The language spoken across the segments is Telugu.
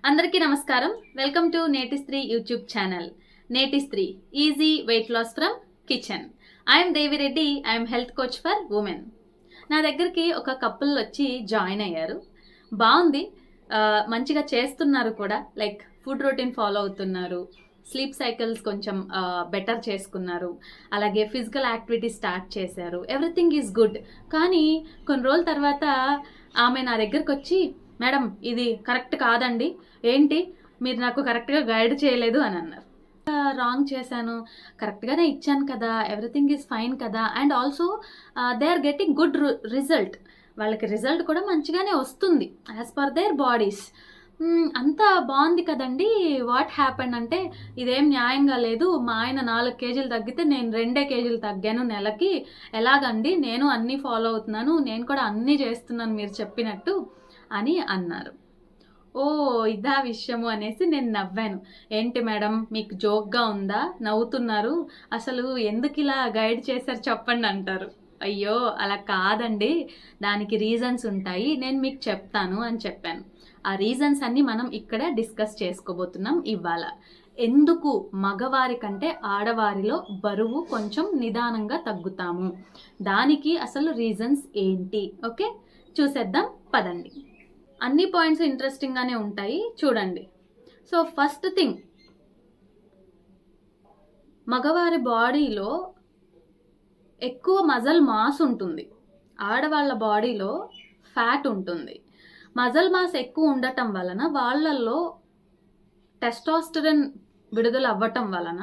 అందరికీ నమస్కారం. వెల్కమ్ టు నేటి స్త్రీ యూట్యూబ్ ఛానల్. నేటి స్త్రీ easy weight loss from kitchen. I'm Devireddy. I'm health coach for women. నా దగ్గరికి ఒక కపుల్ వచ్చి జాయిన్ అయ్యారు. బాగుంది, మంచిగా చేస్తున్నారు కూడా. లైక్ ఫుడ్ రొటీన్ ఫాలో అవుతున్నారు, స్లీప్ సైకిల్స్ కొంచెం బెటర్ చేసుకున్నారు, అలాగే ఫిజికల్ యాక్టివిటీ స్టార్ట్ చేశారు. Everything is good. కానీ కొన్ని రోజుల తర్వాత ఆమె నా దగ్గరకు వచ్చి, మేడం ఇది కరెక్ట్ కాదండి, ఏంటి మీరు నాకు కరెక్ట్గా గైడ్ చేయలేదు అని అన్నారు. రాంగ్ చేశాను, కరెక్ట్గానే ఇచ్చాను కదా, ఎవ్రీథింగ్ ఈజ్ ఫైన్ కదా, and also they are getting good result. వాళ్ళకి రిజల్ట్ కూడా మంచిగానే వస్తుంది యాజ్ పర్ దేర్ బాడీస్. అంతా బాగుంది కదండి, వాట్ హ్యాపెండ్ అంటే, ఇదేం న్యాయంగా లేదు, మా ఆయన 4 కేజీలు తగ్గితే నేను 2 కేజీలు తగ్గాను నెలకి, ఎలాగండి, నేను అన్నీ ఫాలో అవుతున్నాను, నేను కూడా అన్నీ చేస్తున్నాను మీరు చెప్పినట్టు అని అన్నారు. ఓ ఇదా విషయము అనేసి నేను నవ్వాను. ఏంటి మేడం మీకు జోక్గా ఉందా, నవ్వుతున్నారు, అసలు ఎందుకు ఇలా గైడ్ చేశారు చెప్పండి అంటారు. అయ్యో అలా కాదండి, దానికి రీజన్స్ ఉంటాయి, నేను మీకు చెప్తాను అని చెప్పాను. ఆ రీజన్స్ అన్ని మనం ఇక్కడ డిస్కస్ చేసుకోబోతున్నాం ఇవాళ. ఎందుకు మగవారి కంటే ఆడవారిలో బరువు కొంచెం నిదానంగా తగ్గుతాము, దానికి అసలు రీజన్స్ ఏంటి, ఓకే చూసేద్దాం పదండి. అన్ని పాయింట్స్ ఇంట్రెస్టింగ్గానే ఉంటాయి, చూడండి. సో ఫస్ట్ థింగ్, మగవారి బాడీలో ఎక్కువ మజల్ మాస్ ఉంటుంది, ఆడవాళ్ళ బాడీలో ఫ్యాట్ ఉంటుంది. మజల్ మాస్ ఎక్కువ ఉండటం వలన వాళ్ళల్లో టెస్టోస్టెరాన్ విడుదల అవ్వటం వలన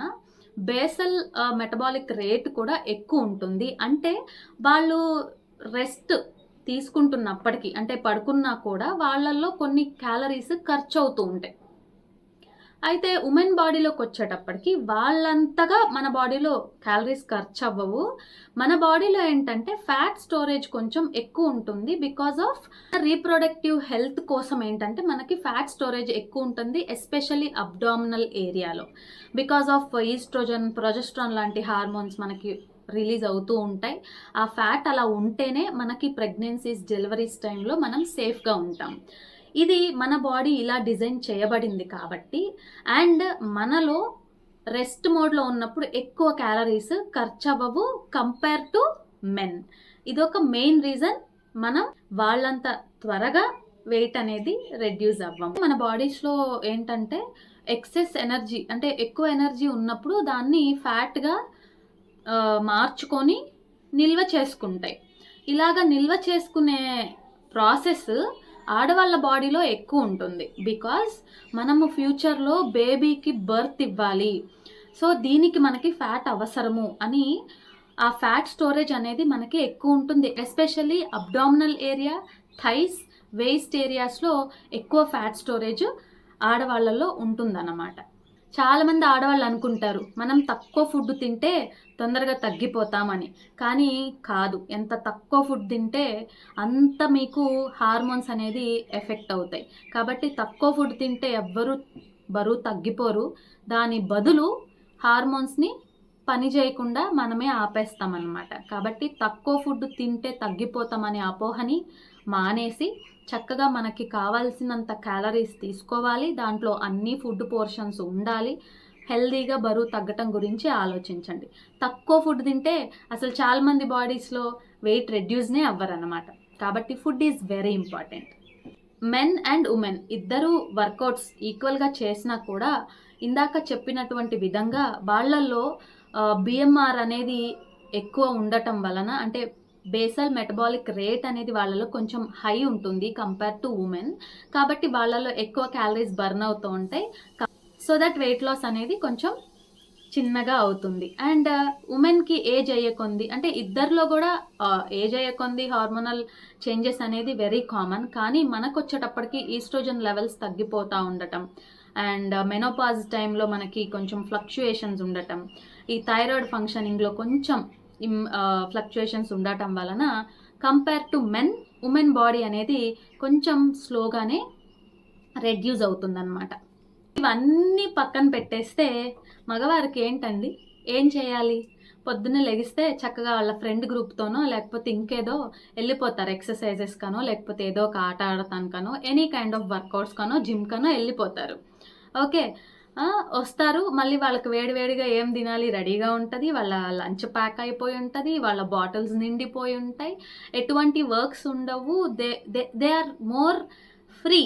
బేసల్ మెటబాలిక్ రేట్ కూడా ఎక్కువ ఉంటుంది. అంటే వాళ్ళు రెస్ట్ తీసుకుంటున్నప్పటికీ, అంటే పడుకున్నా కూడా వాళ్ళల్లో కొన్ని క్యాలరీస్ ఖర్చు అవుతూ ఉంటాయి. అయితే ఉమెన్ బాడీలోకి వచ్చేటప్పటికి వాళ్ళంతగా మన బాడీలో క్యాలరీస్ ఖర్చు అవ్వవు. మన బాడీలో ఏంటంటే ఫ్యాట్ స్టోరేజ్ కొంచెం ఎక్కువ ఉంటుంది. బికాజ్ ఆఫ్ రీప్రొడక్టివ్ హెల్త్ కోసం ఏంటంటే మనకి ఫ్యాట్ స్టోరేజ్ ఎక్కువ ఉంటుంది, ఎస్పెషల్లీ అబ్డామినల్ ఏరియాలో. బికాజ్ ఆఫ్ ఈస్ట్రోజన్, ప్రొజెస్ట్రాన్ లాంటి హార్మోన్స్ మనకి రిలీజ్ అవుతూ ఉంటాయి. ఆ ఫ్యాట్ అలా ఉంటేనే మనకి ప్రెగ్నెన్సీస్, డెలివరీస్ టైంలో మనం సేఫ్గా ఉంటాం. ఇది మన బాడీ ఇలా డిజైన్ చేయబడింది కాబట్టి, అండ్ మనలో రెస్ట్ మోడ్లో ఉన్నప్పుడు ఎక్కువ క్యాలరీస్ ఖర్చు అవ్వవు కంపేర్ టు మెన్. ఇదొక మెయిన్ రీజన్ మనం వాళ్ళంత త్వరగా వెయిట్ అనేది రెడ్యూస్ అవ్వము. మన బాడీస్లో ఏంటంటే ఎక్సెస్ ఎనర్జీ, అంటే ఎక్కువ ఎనర్జీ ఉన్నప్పుడు దాన్ని ఫ్యాట్గా మార్చుకొని నిల్వ చేసుకుంటాయి. ఇలాగ నిల్వ చేసుకునే ప్రాసెస్ ఆడవాళ్ళ బాడీలో ఎక్కువ ఉంటుంది. బికాజ్ మనము ఫ్యూచర్లో బేబీకి బర్త్ ఇవ్వాలి, సో దీనికి మనకి ఫ్యాట్ అవసరము అని ఆ ఫ్యాట్ స్టోరేజ్ అనేది మనకి ఎక్కువ ఉంటుంది. Especially abdominal area, thighs, waste ఏరియాస్లో ఎక్కువ ఫ్యాట్ స్టోరేజ్ ఆడవాళ్ళలో ఉంటుందన్నమాట. చాలామంది ఆడవాళ్ళు అనుకుంటారు మనం తక్కువ ఫుడ్ తింటే తొందరగా తగ్గిపోతామని. కానీ కాదు, ఎంత తక్కువ ఫుడ్ తింటే అంత మీకు హార్మోన్స్ అనేది ఎఫెక్ట్ అవుతాయి. కాబట్టి తక్కువ ఫుడ్ తింటే ఎవ్వరూ బరువు తగ్గిపోరు, దాని బదులు హార్మోన్స్ని పని చేయకుండా మనమే ఆపేస్తామన్నమాట. కాబట్టి తక్కువ ఫుడ్ తింటే తగ్గిపోతామనే అపోహని మానేసి చక్కగా మనకి కావాల్సినంత క్యాలరీస్ తీసుకోవాలి, దాంట్లో అన్ని ఫుడ్ పోర్షన్స్ ఉండాలి, హెల్దీగా బరువు తగ్గటం గురించి ఆలోచించండి. తక్కువ ఫుడ్ తింటే అసలు చాలామంది బాడీస్లో వెయిట్ రెడ్యూస్నే అవ్వరన్నమాట. కాబట్టి food is very important. Men and women ఇద్దరు వర్కౌట్స్ ఈక్వల్గా చేసినా కూడా ఇందాక చెప్పినటువంటి విధంగా వాళ్ళల్లో బిఎంఆర్ అనేది ఎక్కువ ఉండటం వలన, అంటే బేసల్ మెటబాలిక్ రేట్ అనేది వాళ్ళలో కొంచెం హై ఉంటుంది కంపేర్ టు ఉమెన్. కాబట్టి వాళ్ళలో ఎక్కువ క్యాలరీస్ బర్న్ అవుతూ ఉంటాయి. సో దట్ వెయిట్ లాస్ అనేది కొంచెం చిన్నగా అవుతుంది. అండ్ ఉమెన్కి ఏజ్ అయ్యేకొంది, అంటే ఇద్దరిలో కూడా ఏజ్ అయ్యేకొంది హార్మోనల్ చేంజెస్ అనేది వెరీ కామన్. కానీ మనకు వచ్చేటప్పటికి ఈస్ట్రోజన్ లెవెల్స్ తగ్గిపోతూ ఉండటం, అండ్ మెనోపాజ్ టైంలో మనకి కొంచెం ఫ్లక్చుయేషన్స్ ఉండటం, ఈ థైరాయిడ్ ఫంక్షనింగ్లో కొంచెం ఫ్లక్చుయేషన్స్ ఉండటం వలన compare to men, women body అనేది కొంచెం స్లోగానే రెడ్యూస్ అవుతుందన్నమాట. ఇవన్నీ పక్కన పెట్టేస్తే మగవారికి ఏంటండి, ఏం చేయాలి? పొద్దున్నే లెగిస్తే చక్కగా వాళ్ళ ఫ్రెండ్ గ్రూప్తోనో లేకపోతే ఇంకేదో వెళ్ళిపోతారు, ఎక్సర్సైజెస్ కనో లేకపోతే ఏదో ఒక ఆట ఆడటానికనో ఎనీ కైండ్ ఆఫ్ వర్కౌట్స్ కనో జిమ్ కనో వెళ్ళిపోతారు. ఓకే, వస్తారు, మళ్ళీ వాళ్ళకి వేడివేడిగా ఏం తినాలి రెడీగా ఉంటుంది, వాళ్ళ లంచ్ ప్యాక్ అయిపోయి ఉంటుంది, వాళ్ళ బాటిల్స్ నిండిపోయి ఉంటాయి, ఎటువంటి వర్క్స్ ఉండవు, they are more free.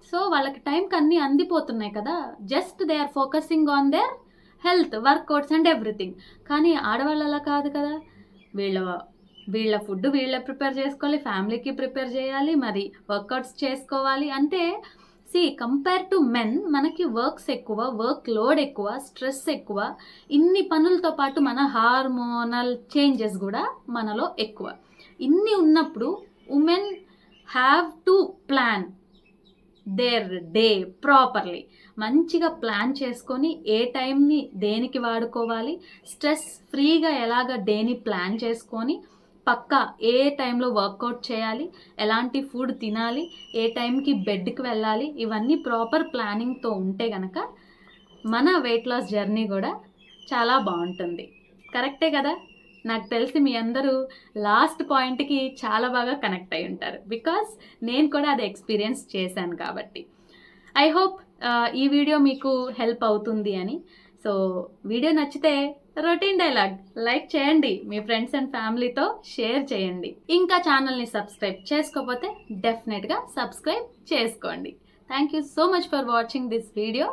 So వాళ్ళకి టైంకి అన్నీ అందిపోతున్నాయి కదా, just they are focusing on their health, workouts and everything. కానీ ఆడవాళ్ళు అలా కాదు కదా, వీళ్ళ ఫుడ్ వీళ్ళే ప్రిపేర్ చేసుకోవాలి, ఫ్యామిలీకి ప్రిపేర్ చేయాలి, మరి వర్కౌట్స్ చేసుకోవాలి. అంటే కంపేర్ టు మెన్ మనకి వర్క్స్ ఎక్కువ, వర్క్ లోడ్ ఎక్కువ, స్ట్రెస్ ఎక్కువ, ఇన్ని పనులతో పాటు మన హార్మోనల్ చేంజెస్ కూడా మనలో ఎక్కువ. ఇన్ని ఉన్నప్పుడు women have to plan their day properly. మంచిగా ప్లాన్ చేసుకొని ఏ టైంని దేనికి వాడుకోవాలి, స్ట్రెస్ ఫ్రీగా ఎలాగ డేని ప్లాన్ చేసుకొని పక్కా ఏ టైంలో వర్కౌట్ చేయాలి, ఎలాంటి ఫుడ్ తినాలి, ఏ టైంకి బెడ్కి వెళ్ళాలి, ఇవన్నీ ప్రాపర్ ప్లానింగ్తో ఉంటే గనక మన వెయిట్ లాస్ జర్నీ కూడా చాలా బాగుంటుంది. కరెక్టే కదా? నాకు తెలిసి మీ అందరూ లాస్ట్ పాయింట్కి చాలా బాగా కనెక్ట్ అయి ఉంటారు, బికాస్ నేను కూడా అది ఎక్స్పీరియన్స్ చేశాను కాబట్టి. ఐ హోప్ ఈ వీడియో మీకు హెల్ప్ అవుతుంది అని. సో వీడియో నచ్చితే రొటీన్ డైలాగ్ లైక్ చేయండి, మీ ఫ్రెండ్స్ అండ్ ఫ్యామిలీతో షేర్ చేయండి. ఇంకా ఛానల్ని సబ్స్క్రైబ్ చేసుకోకపోతే డెఫినెట్గా సబ్స్క్రైబ్ చేసుకోండి. Thank you so much for watching this video.